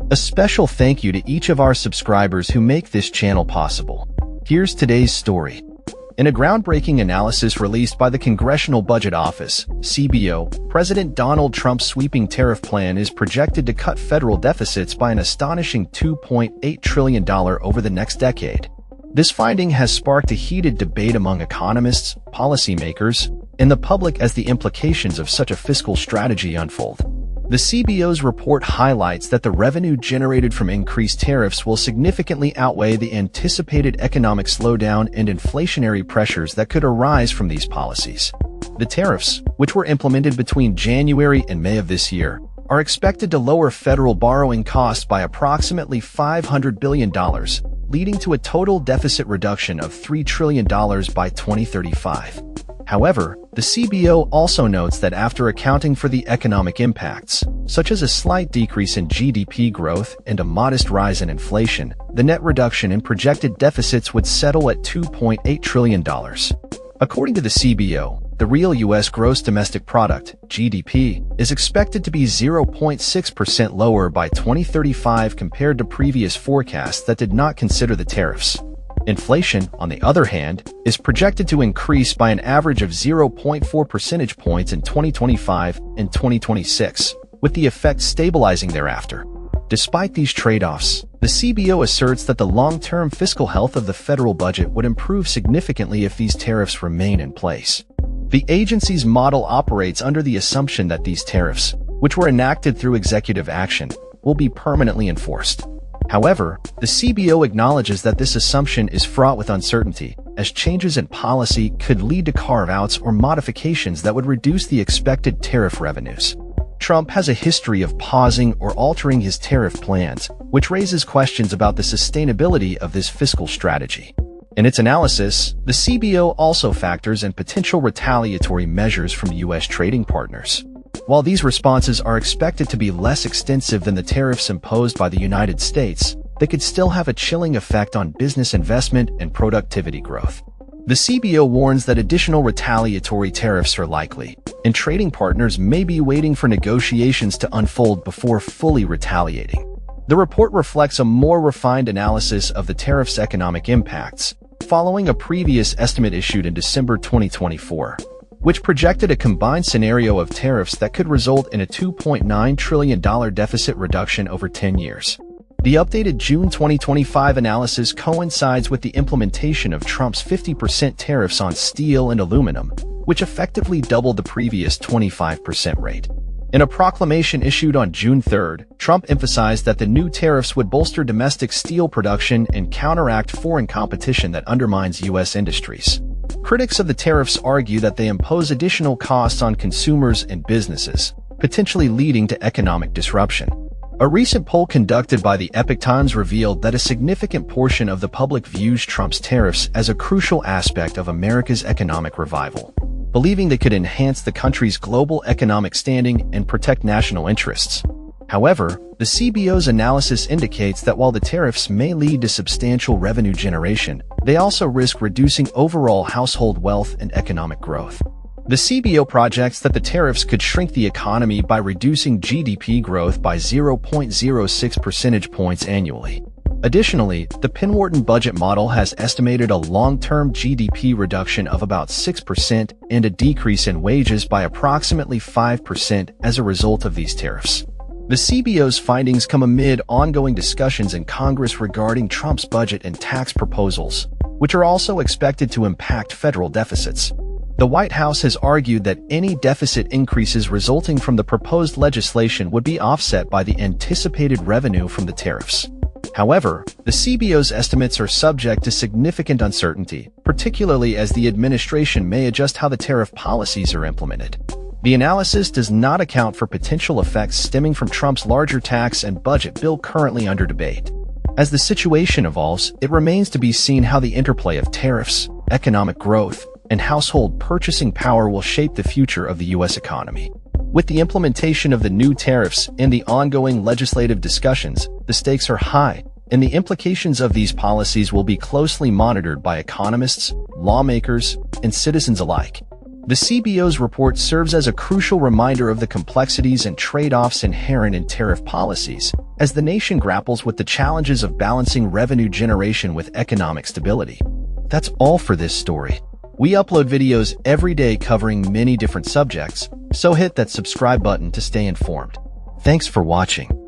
A special thank you to each of our subscribers who make this channel possible. Here's today's story. In a groundbreaking analysis released by the Congressional Budget Office, CBO, President Donald Trump's sweeping tariff plan is projected to cut federal deficits by an astonishing $2.8 trillion over the next decade. This finding has sparked a heated debate among economists, policymakers, and the public as the implications of such a fiscal strategy unfold. The CBO's report highlights that the revenue generated from increased tariffs will significantly outweigh the anticipated economic slowdown and inflationary pressures that could arise from these policies. The tariffs, which were implemented between January and May of this year, are expected to lower federal borrowing costs by approximately $500 billion, leading to a total deficit reduction of $3 trillion by 2035. However, the CBO also notes that after accounting for the economic impacts, such as a slight decrease in GDP growth and a modest rise in inflation, the net reduction in projected deficits would settle at $2.8 trillion. According to the CBO, the real U.S. gross domestic product, GDP, is expected to be 0.6% lower by 2035 compared to previous forecasts that did not consider the tariffs. Inflation, on the other hand, is projected to increase by an average of 0.4 percentage points in 2025 and 2026, with the effect stabilizing thereafter. Despite these trade-offs, the CBO asserts that the long-term fiscal health of the federal budget would improve significantly if these tariffs remain in place. The agency's model operates under the assumption that these tariffs, which were enacted through executive action, will be permanently enforced. However, the CBO acknowledges that this assumption is fraught with uncertainty, as changes in policy could lead to carve-outs or modifications that would reduce the expected tariff revenues. Trump has a history of pausing or altering his tariff plans, which raises questions about the sustainability of this fiscal strategy. In its analysis, the CBO also factors in potential retaliatory measures from U.S. trading partners. While these responses are expected to be less extensive than the tariffs imposed by the United States, they could still have a chilling effect on business investment and productivity growth. The CBO warns that additional retaliatory tariffs are likely, and trading partners may be waiting for negotiations to unfold before fully retaliating. The report reflects a more refined analysis of the tariffs' economic impacts, following a previous estimate issued in December 2024. Which projected a combined scenario of tariffs that could result in a $2.9 trillion deficit reduction over 10 years. The updated June 2025 analysis coincides with the implementation of Trump's 50% tariffs on steel and aluminum, which effectively doubled the previous 25% rate. In a proclamation issued on June 3, Trump emphasized that the new tariffs would bolster domestic steel production and counteract foreign competition that undermines U.S. industries. Critics of the tariffs argue that they impose additional costs on consumers and businesses, potentially leading to economic disruption. A recent poll conducted by the Epoch Times revealed that a significant portion of the public views Trump's tariffs as a crucial aspect of America's economic revival, believing they could enhance the country's global economic standing and protect national interests. However, the CBO's analysis indicates that while the tariffs may lead to substantial revenue generation, they also risk reducing overall household wealth and economic growth. The CBO projects that the tariffs could shrink the economy by reducing GDP growth by 0.06 percentage points annually. Additionally, the Penn-Wharton budget model has estimated a long-term GDP reduction of about 6% and a decrease in wages by approximately 5% as a result of these tariffs. The CBO's findings come amid ongoing discussions in Congress regarding Trump's budget and tax proposals, which are also expected to impact federal deficits. The White House has argued that any deficit increases resulting from the proposed legislation would be offset by the anticipated revenue from the tariffs. However, the CBO's estimates are subject to significant uncertainty, particularly as the administration may adjust how the tariff policies are implemented. The analysis does not account for potential effects stemming from Trump's larger tax and budget bill currently under debate. As the situation evolves, it remains to be seen how the interplay of tariffs, economic growth, and household purchasing power will shape the future of the U.S. economy. With the implementation of the new tariffs and the ongoing legislative discussions, the stakes are high, and the implications of these policies will be closely monitored by economists, lawmakers, and citizens alike. The CBO's report serves as a crucial reminder of the complexities and trade-offs inherent in tariff policies, as the nation grapples with the challenges of balancing revenue generation with economic stability. That's all for this story. We upload videos every day covering many different subjects, so hit that subscribe button to stay informed. Thanks for watching.